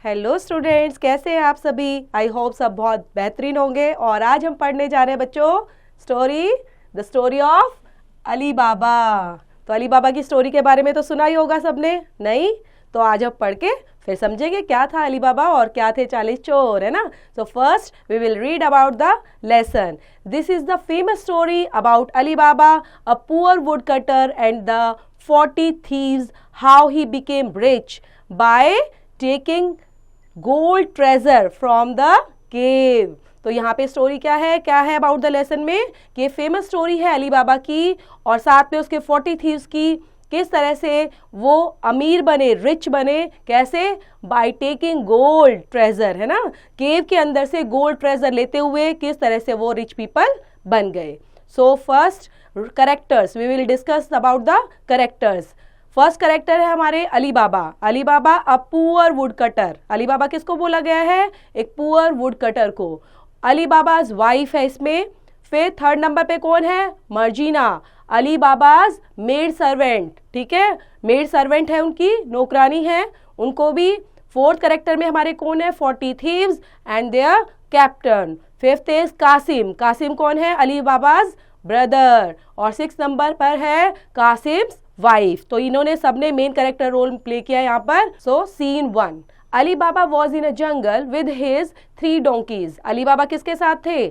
Hello students, कैसे हैं आप सभी। आई होप सब बहुत बेहतरीन होंगे। और आज हम पढ़ने जा रहे हैं बच्चों द स्टोरी ऑफ अली बाबा। तो अली बाबा की स्टोरी के बारे में तो सुना ही होगा सबने, नहीं? तो आज हम पढ़ के फिर समझेंगे क्या था अली बाबा और क्या थे 40 चोर, है ना। So first we will read about the lesson. This is the famous story about Ali Baba, a poor would cutter and the 40 thieves, how he became rich by taking gold treasure from the cave. तो यहाँ पे story क्या है about the lesson में कि famous story है Ali बाबा की और साथ में उसके 40 थीव्स की। किस तरह से वो अमीर बने, रिच बने, कैसे? बाय टेकिंग गोल्ड ट्रेजर, है ना। केव के अंदर से गोल्ड ट्रेजर लेते हुए किस तरह से वो रिच पीपल बन गए। So first characters, we will discuss about the characters. First character है हमारे Ali Baba. Ali Baba a poor would cutter. Ali Baba किसको बोला गया है? एक पुअर वुड कटर को। अली बाबाज वाइफ है इसमें। फिर थर्ड नंबर पे कौन है? Morgiana, Ali Baba's maid servant. ठीक है, मेड सर्वेंट है, उनकी नौकरानी है, उनको भी। फोर्थ करेक्टर में हमारे कौन है? 40 thieves and their captain. Fifth is Kasim. Kasim कौन है? Ali Baba's brother. और सिक्स नंबर पर है कासिम्स वाइफ। तो इन्होंने सबने मेन कैरेक्टर रोल प्ले किया यहाँ पर। So scene 1, Ali Baba was in a jungle with his 3 donkeys. Ali Baba किसके साथ थे?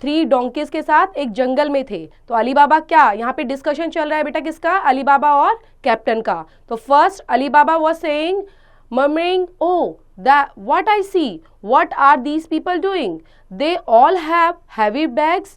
3 डोंकीज के साथ एक जंगल में थे। तो अली बाबा क्या, यहाँ पे डिस्कशन चल रहा है बेटा किसका? अली बाबा और कैप्टन का। तो first Ali Baba was saying, murmuring, oh, what I see, what are these people doing? They all have heavy bags.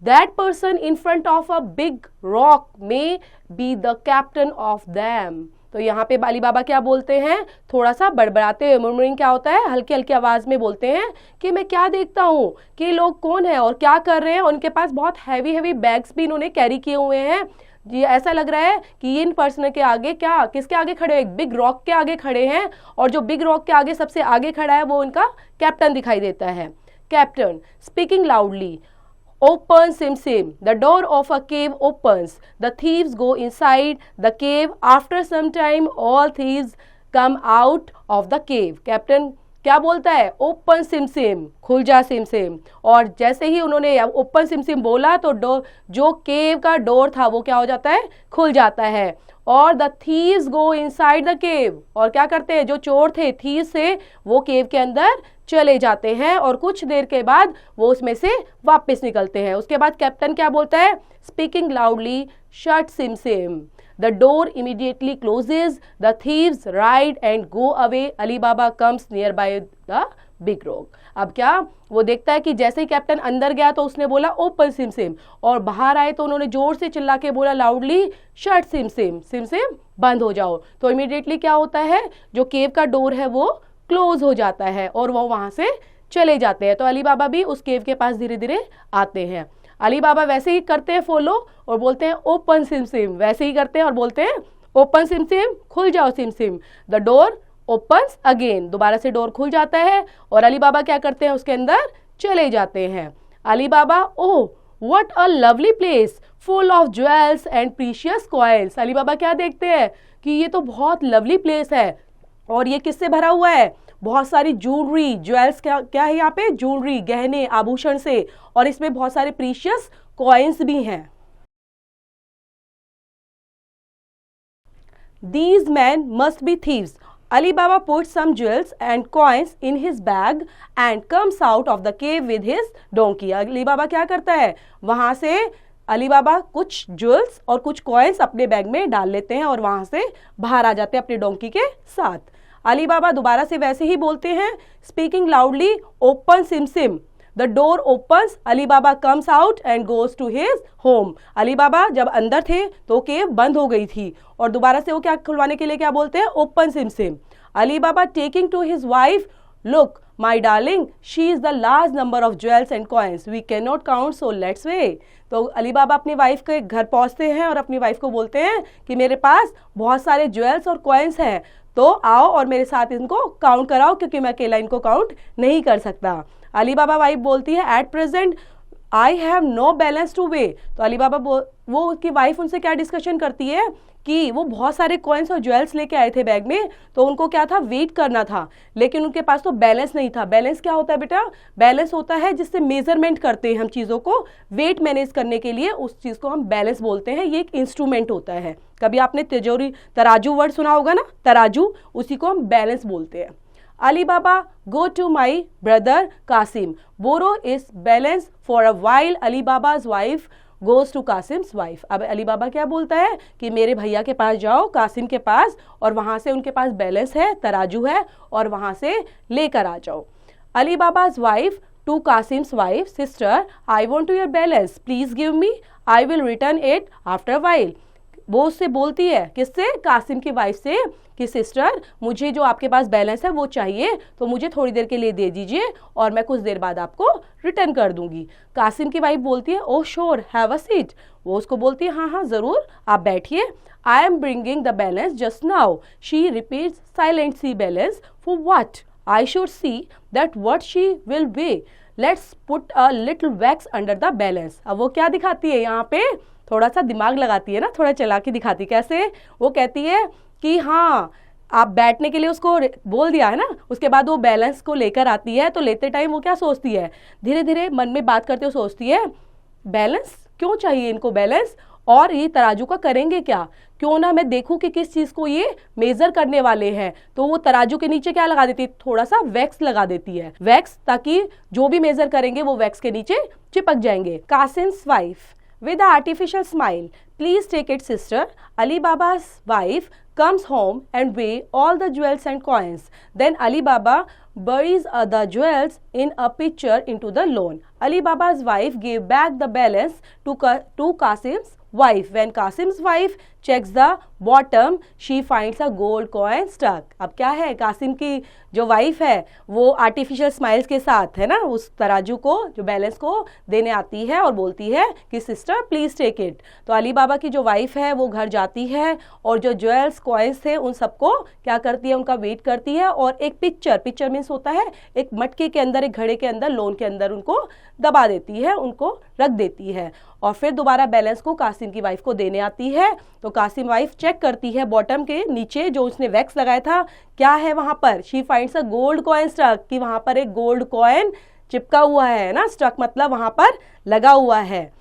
That person in front of a big rock may be the captain of them. तो यहाँ पे Ali Baba क्या बोलते हैं? थोड़ा सा बड़बड़ाते हुए, murmuring क्या होता है? हल्की हल्की आवाज में बोलते हैं कि मैं क्या देखता हूँ कि लोग कौन है और क्या कर रहे हैं। उनके पास बहुत हैवी बैग्स भी इन्होंने कैरी किए हुए हैं। ये ऐसा लग रहा है कि इन पर्सन के आगे क्या, किसके आगे खड़े हैं? एक बिग रॉक के आगे खड़े हैं। और जो बिग रॉक के आगे सबसे आगे खड़ा है वो उनका कैप्टन दिखाई देता है। Captain speaking loudly, open sim sim, the door of a cave opens, the thieves go inside the cave, after some time all thieves come out of the cave. Captain क्या बोलता है? ओपन सिम सिम, खुल जा SIM SIM. और जैसे ही उन्होंने open sim SIM बोला तो जो केव का डोर था वो क्या हो जाता है? खुल जाता है। और the thieves go inside the cave, और क्या करते हैं? जो चोर थे थीव्स से, वो केव के अंदर चले जाते हैं और कुछ देर के बाद वो उसमें से वापस निकलते हैं। उसके बाद कैप्टन क्या बोलता है? Speaking loudly, shut SIM SIM, the door immediately closes, the thieves ride and go away, Ali Baba comes nearby the big rock. अब क्या वो देखता है कि जैसे ही कैप्टन अंदर गया तो उसने बोला ओपन सिम सिम, और बाहर आए तो उन्होंने जोर से चिल्ला के बोला loudly, shut SIM SIM, SIM SIM बंद हो जाओ। तो इमीडिएटली क्या होता है? जो केव का डोर है वो क्लोज हो जाता है और वो वहां से चले जाते हैं। तो अली बाबा भी उस केव के पास धीरे धीरे आते हैं। अली बाबा वैसे ही करते हैं फॉलो और बोलते हैं ओपन सिम सिम, वैसे ही करते हैं और बोलते हैं ओपन सिम सिम, खुल जाओ SIM sim. The door opens again, दोबारा से डोर खुल जाता है और अली बाबा क्या करते हैं? उसके अंदर चले जाते हैं। Ali Baba, oh what a lovely place full of jewels and precious coins. Ali Baba क्या देखते हैं कि ये तो बहुत लवली प्लेस है और ये किससे भरा हुआ है? बहुत सारी ज्वेलरी, ज्वेल्स क्या है यहाँ पे? ज्वेलरी, गहने, आभूषण से, और इसमें बहुत सारे प्रीशियस कॉइन्स भी हैं। These men must be thieves. Ali Baba puts some jewels and coins in his bag and comes out of the cave with his donkey. Ali Baba क्या करता है? वहां से अली बाबा कुछ ज्वेल्स और कुछ कॉइन्स अपने बैग में डाल लेते हैं और वहां से बाहर आ जाते हैं अपने डोंकी के साथ। अली बाबा दोबारा से वैसे ही बोलते हैं, speaking loudly, open sim sim, the door opens, Ali Baba comes out and goes to his home. Ali Baba जब अंदर थे तो केव बंद हो गई थी और दोबारा से वो क्या खुलवाने के लिए क्या बोलते हैं? Open sim sim. Ali Baba taking to his wife, look my darling, she is the large number of jewels and coins, we can not count, so let's weigh. तो अली बाबा अपनी वाइफ के घर पहुंचते हैं और अपनी वाइफ को बोलते हैं कि मेरे पास बहुत सारे ज्वेल्स और कॉइन्स हैं, तो आओ और मेरे साथ इनको काउंट कराओ क्योंकि मैं अकेला इनको काउंट नहीं कर सकता। अली बाबा वाइफ बोलती है, at present I have no balance to weigh. तो अली बाबा वो उसकी वाइफ उनसे क्या डिस्कशन करती है कि वो बहुत सारे कॉइन्स और ज्वेल्स लेके आए थे बैग में, तो उनको क्या था, वेट करना था, लेकिन उनके पास तो बैलेंस नहीं था। बैलेंस क्या होता है बेटा? बैलेंस होता है जिससे मेजरमेंट करते हैं हम चीज़ों को, वेट मैनेज करने के लिए उस चीज़ को हम बैलेंस बोलते हैं। ये एक इंस्ट्रूमेंट होता है। कभी आपने तराजू वर्ड सुना होगा ना, तराजू, उसी को हम बैलेंस बोलते हैं। Ali Baba, go to my brother Qasim. Borrow is balance for a while. Ali Baba's wife goes to Qasim's wife. अब अली बाबा क्या बोलता है कि मेरे भैया के पास जाओ, कासिम के पास, और वहाँ से उनके पास बैलेंस है, तराजू है, और वहाँ से लेकर आ जाओ। Ali बाबा's wife to Qasim's wife, sister, I want your balance. Please give me. I will return it after a while. वो उससे बोलती है, किससे? कासिम की वाइफ से, कि सिस्टर मुझे जो आपके पास बैलेंस है वो चाहिए, तो मुझे थोड़ी देर के लिए दे दीजिए और मैं कुछ देर बाद आपको रिटर्न कर दूंगी। कासिम की वाइफ बोलती है, ओ श्योर, हैव अ सीट। वो उसको बोलती है, हाँ हाँ ज़रूर, आप बैठिए। I am bringing the balance just now. She repeats silently, balance for what? I should see that what she will way. Let's put a little wax under the balance. अब वो क्या दिखाती है यहाँ पे? थोड़ा सा दिमाग लगाती है ना, थोड़ा चालाकी दिखाती। कैसे? वो कहती है कि हाँ, आप बैठने के लिए उसको बोल दिया है ना, उसके बाद वो बैलेंस को लेकर आती है, तो लेते टाइम वो क्या सोचती है, धीरे धीरे मन में बात करते हुए सोचती है, बैलेंस क्यों चाहिए इनको बैलेंस, और ये तराजू का करेंगे क्या? क्यों ना मैं देखूं कि किस चीज़ को ये मेजर करने वाले हैं। तो वो तराजू के नीचे क्या लगा देती है? थोड़ा सा वैक्स लगा देती है, वैक्स, ताकि जो भी मेजर करेंगे वो वैक्स के नीचे चिपक जाएंगे। कासिम्स wife with an artificial smile, please take it sister. Ali Baba's wife comes home and weigh all the jewels and coins. Then Ali Baba buries the jewels in a pitcher into the lawn. Ali Baba's wife gave back the balance to Qasim's wife. When Qasim's wife checks the bottom, she finds a gold coin stuck. अब क्या है, कासिम की जो wife है वो artificial smiles के साथ है ना, उस तराजू को, जो बैलेंस को देने आती है और बोलती है कि सिस्टर प्लीज टेक इट। तो अली बाबा की जो वाइफ है वो घर जाती है और जो ज्वेल्स कॉइन्स थे उन सबको क्या करती है, उनका वेट करती है, और एक पिक्चर मीन्स होता है एक मटके के अंदर, एक घड़े के अंदर, लोन के अंदर उनको दबा देती है, उनको रख देती है, और फिर दोबारा बैलेंस को कासिम की वाइफ को देने आती है। तो कासिम वाइफ चेक करती है बॉटम के नीचे जो उसने वैक्स लगाया था, क्या है वहां पर। She finds a gold coin stuck, कि वहां पर एक गोल्ड कॉइन चिपका हुआ है ना, स्टक मतलब वहां पर लगा हुआ है।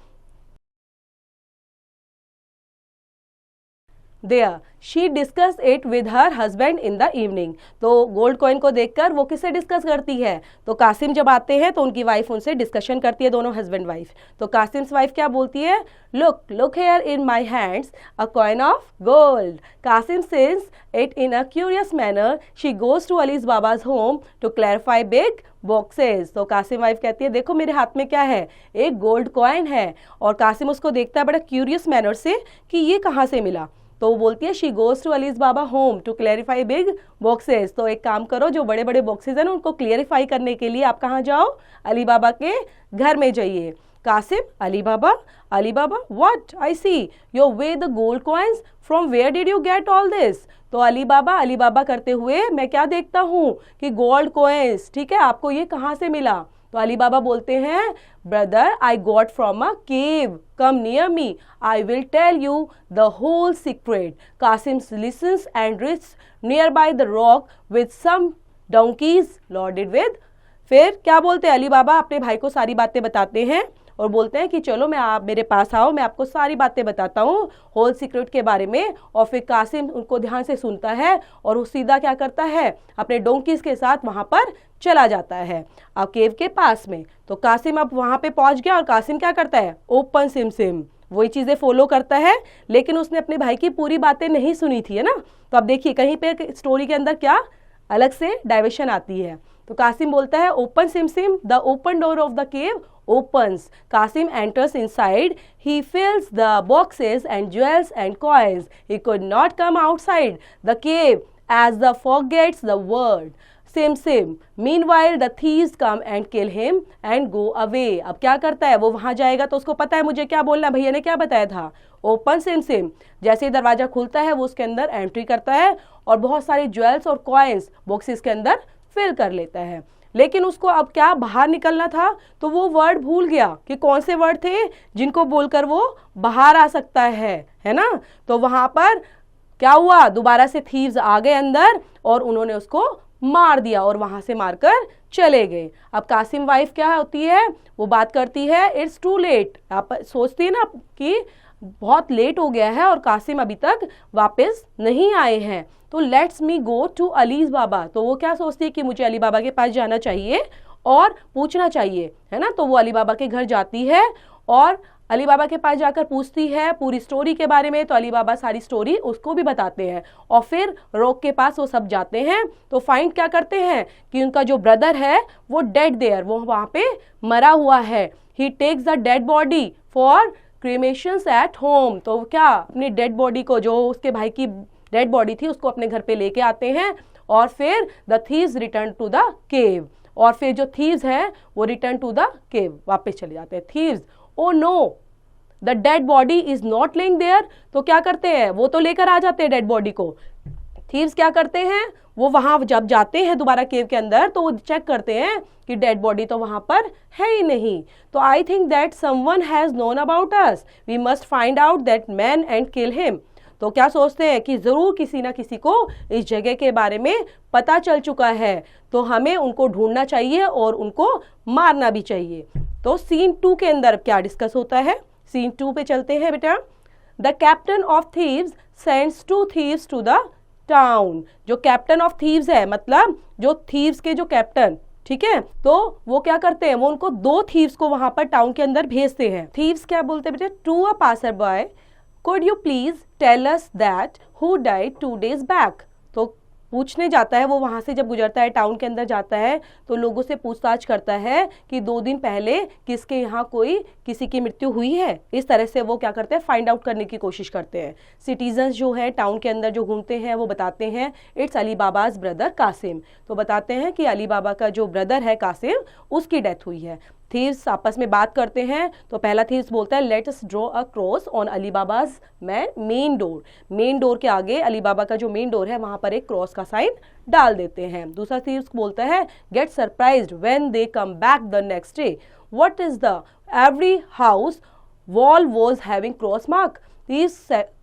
There, she discussed it with her husband in the evening. तो गोल्ड कॉइन को देखकर वो किससे डिस्कस करती है? तो कासिम जब आते हैं तो उनकी वाइफ उनसे डिस्कशन करती है, दोनों हस्बैंड वाइफ। तो कासिम्स वाइफ क्या बोलती है? Look here in my hands a coin of gold. Kasim says it in a curious manner. She goes to Ali's Baba's home to clarify big boxes. तो Kasim wife कहती है, देखो मेरे हाथ में क्या है, एक गोल्ड कॉइन है, और कासिम उसको देखता है बड़ा क्यूरियस मैनर से कि ये कहाँ से मिला। तो वो बोलती है, she goes to Ali's Baba home to clarify big boxes. तो एक काम करो, जो बड़े बड़े बॉक्सेस हैं ना उनको क्लियरिफाई करने के लिए आप कहाँ जाओ? अली बाबा के घर में जाइए। Kasim, Ali Baba what? I see you weigh the gold coins, from where did you get all this? तो अली बाबा करते हुए मैं क्या देखता हूँ कि गोल्ड कॉइन्स, ठीक है, आपको ये कहाँ से मिला? तो अली बाबा बोलते हैं, brother I got from a cave, come near me, I will tell you the whole secret. Kasim listens and reach near by the rock with some donkeys loaded with. फिर क्या बोलते हैं Ali बाबा? अपने भाई को सारी बातें बताते हैं और बोलते हैं कि चलो आप मेरे पास आओ, मैं आपको सारी बातें बताता हूँ होल सीक्रेट के बारे में। और फिर कासिम उनको ध्यान से सुनता है और वो सीधा क्या करता है, अपने डोंकीज के साथ वहाँ पर चला जाता है अब केव के पास में। तो कासिम अब वहाँ पे पहुँच गया और कासिम क्या करता है, ओपन सिम वही चीज़ें फॉलो करता है, लेकिन उसने अपने भाई की पूरी बातें नहीं सुनी थी, है ना। तो अब देखिए कहीं पे स्टोरी के अंदर क्या अलग से डाइवर्शन आती है। तो कासिम बोलता है, open SIM, the open door of the cave opens. Qasim enters inside. He fills the boxes and jewels and coins. He could not come outside the cave as the fog gets the word. Sim. Meanwhile, the thieves come and kill him and go away. अब क्या करता है, वो वहाँ जाएगा तो उसको पता है मुझे क्या बोलना, भैया ने क्या बताया था, ओपन सिम। जैसे ही दरवाजा खुलता है वो उसके अंदर एंट्री करता है और बहुत सारे ज्वेल्स और कॉइन्स बॉक्सेस के अंदर फिल कर लेता है। लेकिन उसको अब क्या बाहर निकलना था, तो वो वर्ड भूल गया कि कौन से वर्ड थे जिनको बोलकर वो बाहर आ सकता है ना। तो वहां पर क्या हुआ, दोबारा से थीव्स आ गए अंदर और उन्होंने उसको मार दिया और वहां से मारकर चले गए। अब कासिम वाइफ क्या होती है, वो बात करती है इट्स टू लेट। आप सोचती है ना कि बहुत लेट हो गया है और कासिम अभी तक वापस नहीं आए हैं, तो let's me go to Ali's Baba. तो वो क्या सोचती है कि मुझे अली बाबा के पास जाना चाहिए और पूछना चाहिए, है ना। तो वो अली बाबा के घर जाती है और अली बाबा के पास जाकर पूछती है पूरी स्टोरी के बारे में। तो अली बाबा सारी स्टोरी उसको भी बताते हैं और फिर रोक के पास वो सब जाते हैं। तो फाइंड क्या करते हैं कि उनका जो ब्रदर है वो डेड देयर, वो वहां पे मरा हुआ है। He takes the dead body for cremations at home. तो क्या अपनी डेड बॉडी को, जो उसके भाई की डेड बॉडी थी, उसको अपने घर पे लेके आते हैं और फिर the thieves return to the cave. और फिर जो थीव्स हैं वो रिटर्न टू द केव, वापस चले जाते हैं। Thieves, oh no the dead body is not laying there. तो क्या करते हैं, वो तो लेकर आ जाते हैं डेड बॉडी को। थीव्स क्या करते हैं, वो वहां जब जाते हैं दोबारा केव के अंदर तो वो चेक करते हैं कि डेड बॉडी तो वहां पर है ही नहीं। तो I think that someone has known about us, we must find out that man and kill him. तो क्या सोचते हैं कि जरूर किसी ना किसी को इस जगह के बारे में पता चल चुका है, तो हमें उनको ढूंढना चाहिए और उनको मारना भी चाहिए। तो सीन 2 के अंदर क्या डिस्कस होता है, सीन 2 पे चलते हैं बेटा। The captain of thieves sends 2 thieves to the town. जो कैप्टन ऑफ थीव्स है, मतलब जो थीव्स के जो कैप्टन, ठीक है, तो वो क्या करते हैं, वो उनको 2 थीव्स को वहां पर टाउन के अंदर भेजते हैं। थीव्स क्या बोलते हैं बेटा, to a passer boy could you please tell us that who died 2 days back। तो पूछने जाता है वो, वहां से जब गुजरता है टाउन के अंदर जाता है तो लोगों से पूछताछ करता है कि 2 दिन पहले किसके यहाँ कोई किसी की मृत्यु हुई है। इस तरह से वो क्या करते हैं, फाइंड आउट करने की कोशिश करते हैं। सिटीजन्स जो है टाउन के अंदर जो घूमते हैं वो बताते हैं it's Ali Baba's brother Qasim. तो बताते हैं कि अली बाबा का जो ब्रदर है कासिम, उसकी डेथ हुई है। थीव्स आपस में बात करते हैं। तो पहला थीव्स बोलता है let us draw a cross on Ali Baba's main door. Main door के आगे अली बाबा का जो मेन डोर है वहां पर एक क्रॉस का साइन डाल देते हैं। दूसरा थीव्स बोलता है get surprised when they come back the next day. What is the every house wall was having cross mark.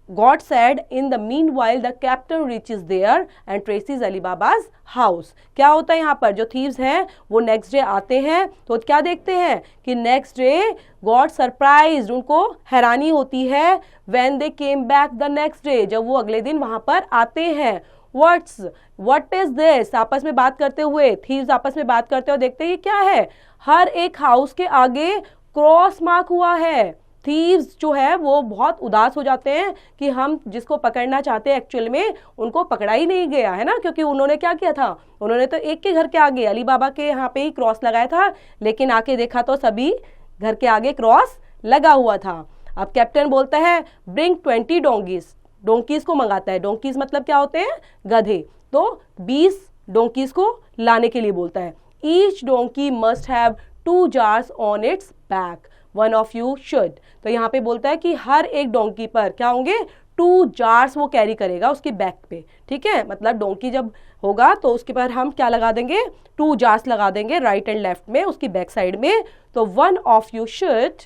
God said in the meanwhile the captain reaches there and traces Ali Baba's house। क्या होता है यहाँ पर, जो thieves हैं वो next day आते हैं तो क्या देखते हैं कि नेक्स्ट डे गॉड सरप्राइज, उनको हैरानी होती है when they came back the next day, जब वो अगले दिन वहां पर आते हैं। what is this, आपस में बात करते हुए thieves आपस में बात करते हुए देखते हैं क्या है, हर एक हाउस के आगे क्रॉस मार्क हुआ है। थीव्स जो है वो बहुत उदास हो जाते हैं कि हम जिसको पकड़ना चाहते हैं एक्चुअल में उनको पकड़ा ही नहीं गया है ना, क्योंकि उन्होंने क्या किया था, उन्होंने तो एक के घर के आगे अली बाबा के यहाँ पे ही क्रॉस लगाया था, लेकिन आके देखा तो सभी घर के आगे क्रॉस लगा हुआ था। अब कैप्टन बोलता है ब्रिंग 20 डोंकीज। डोंकीज को मंगाता है, डोंकीज मतलब क्या होते हैं, गधे। तो 20 डोंकीज को लाने के लिए बोलता है। Each donkey must have 2 jars on it's back, one of you should. तो यहाँ पे बोलता है कि हर एक डोंकी पर क्या होंगे, 2 jars वो कैरी करेगा उसके बैक पे, ठीक है। मतलब डोंकी जब होगा तो उसके पर हम क्या लगा देंगे, 2 jars लगा देंगे राइट एंड लेफ्ट में, उसकी बैक साइड में। तो one of you should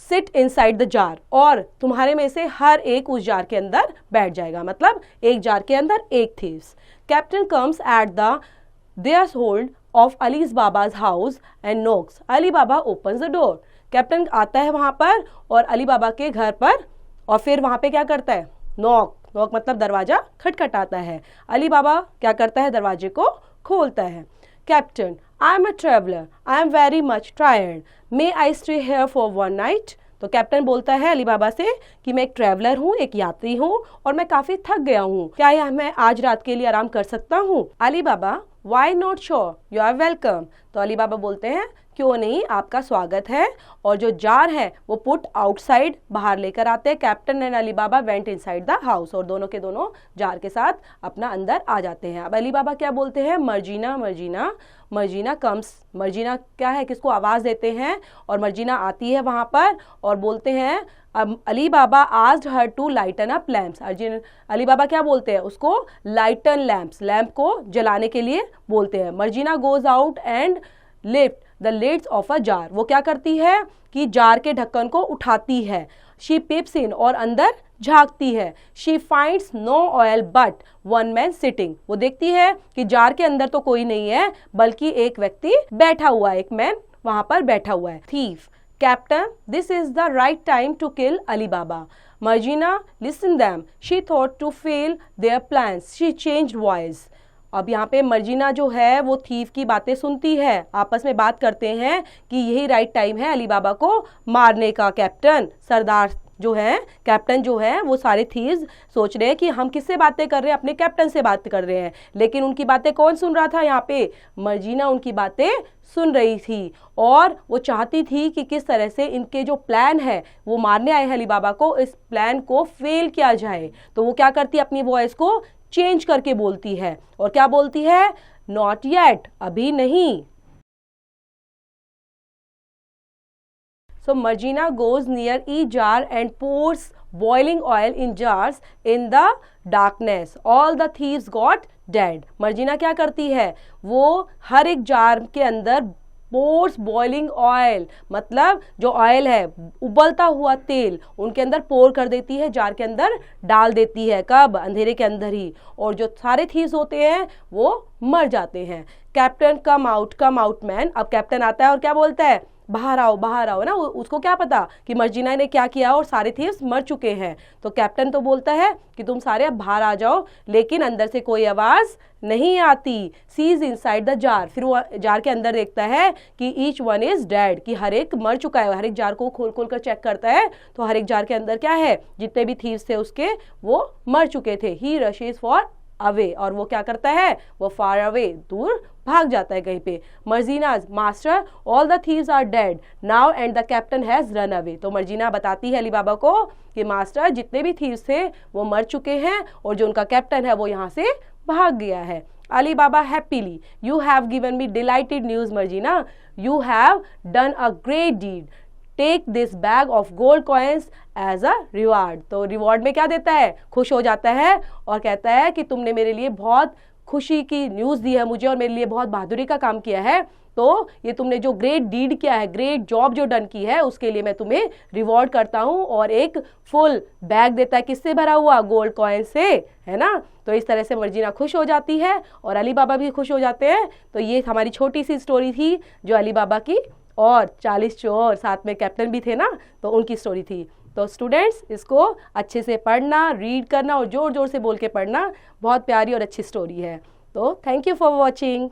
seat inside the jar, और तुम्हारे में से हर एक उस जार के अंदर बैठ जाएगा, मतलब एक जार के अंदर एक thieves. Captain comes at the there hold of Ali's Baba's house and knocks. Ali Baba opens the door. Captain आता है वहां पर और अली बाबा के घर पर, और फिर वहां पे क्या करता है, नॉक मतलब दरवाजा खटखटाता है। अली बाबा क्या करता है, दरवाजे को खोलता है। Captain I am a traveller, I am very much tired, may I stay here for 1 night। तो कैप्टन बोलता है अली बाबा से कि मैं एक ट्रैवलर हूँ, एक यात्री हूँ और मैं काफी थक गया हूँ, क्या मैं आज रात के लिए आराम कर सकता हूँ। Ali Baba why not sure, you are welcome. तो अली बाबा बोलते हैं क्यों नहीं, आपका स्वागत है। और जो जार है वो पुट आउटसाइड, बाहर लेकर आते हैं। Captain and Ali Baba went inside the house, और दोनों के दोनों जार के साथ अपना अंदर आ जाते हैं। अब अली बाबा क्या बोलते हैं, मर्जीना मर्जीना मर्जीना कम्स। मर्जीना क्या है, किसको आवाज़ देते हैं, और मर्जीना आती है वहाँ पर और बोलते हैं, अब Ali Baba asked her to lighten up lamps. Ali Baba क्या बोलते हैं, उसको लाइटन लैम्प्स, लैम्प को जलाने के लिए बोलते हैं। Marjina goes out and lift the lids of a jar. वो क्या करती है कि जार के ढक्कन को उठाती है। शी पिप्स इन, और अंदर झांकती है। She finds no oil but one man sitting. वो देखती है कि जार के अंदर तो कोई नहीं है, बल्कि एक व्यक्ति बैठा हुआ है, एक मैन वहां पर बैठा हुआ है। Thief, captain this is the right time to kill Ali Baba. Marjina listen them, she thought to fail their plans, she changed voice. अब यहाँ पे मर्जीना जो है वो थीफ की बातें सुनती है, आपस में बात करते हैं कि यही राइट टाइम है अली बाबा को मारने का। कैप्टन, सरदार जो है, कैप्टन जो है, वो सारे थीव्स सोच रहे हैं कि हम किससे बातें कर रहे हैं, अपने कैप्टन से बात कर रहे हैं। लेकिन उनकी बातें कौन सुन रहा था यहाँ पे, मर्जीना उनकी बातें सुन रही थी, और वो चाहती थी कि किस तरह से इनके जो प्लान है, वो मारने आए हैं अली बाबा को, इस प्लान को फेल किया जाए। तो वो क्या करती है, अपनी वॉइस को चेंज करके बोलती है, और क्या बोलती है, नॉट येट, अभी नहीं। So Margina goes near each jar and pours boiling oil in jars in the darkness. All the thieves got dead. Marjina क्या करती है, वो हर एक जार के अंदर पोर्स बॉइलिंग ऑयल, मतलब जो ऑयल है, उबलता हुआ तेल, उनके अंदर पोर कर देती है, जार के अंदर डाल देती है। कब, अंधेरे के अंदर ही। और जो सारे थीव्स होते हैं वो मर जाते हैं। Captain come out man. अब कैप्टन आता है और क्या बोलता है, बाहर आओ ना। उसको क्या पता कि मर्जीना ने क्या किया और सारे थीव्स मर चुके हैं। तो कैप्टन तो बोलता है कि तुम सारे अब बाहर आ जाओ, लेकिन अंदर से कोई आवाज़ नहीं आती। सीज इनसाइड द जार, फिर वो जार के अंदर देखता है कि ईच वन इज डेड, कि हर एक मर चुका है। हर एक जार को खोल कर चेक करता है, तो हर एक जार के अंदर क्या है, जितने भी थीव्स थे उसके, वो मर चुके थे। ही रशेस फॉर अवे, और वो क्या करता है, वो फार अवे, दूर भाग जाता है कहीं पे। Morgiana's master all the thieves are dead now and the captain has run away. तो मर्जीना बताती है अली बाबा को कि मास्टर, जितने भी थीव्स थे वो मर चुके हैं, और जो उनका कैप्टन है वो यहाँ से भाग गया है। Ali Baba happily, you have given me delighted news Morgiana, you have done a great deed, take this bag of gold coins as a reward. तो रिवॉर्ड में क्या देता है, खुश हो जाता है और कहता है कि तुमने मेरे लिए बहुत खुशी की न्यूज़ दी है मुझे, और मेरे लिए बहुत बहादुरी का काम किया है, तो ये तुमने जो ग्रेट डीड किया है, ग्रेट जॉब जो डन की है, उसके लिए मैं तुम्हें रिवॉर्ड करता हूँ। और एक फुल बैग देता है, किससे भरा हुआ, गोल्ड कॉइन से, है ना। तो इस तरह से मर्जीना खुश हो जाती है और अली बाबा भी खुश हो जाते हैं। तो ये हमारी छोटी सी स्टोरी थी जो अली बाबा की, और 40 चोर, साथ में कैप्टन भी थे ना, तो उनकी स्टोरी थी। तो स्टूडेंट्स, इसको अच्छे से पढ़ना, रीड करना और जोर जोर से बोल के पढ़ना। बहुत प्यारी और अच्छी स्टोरी है। तो थैंक यू फॉर वॉचिंग।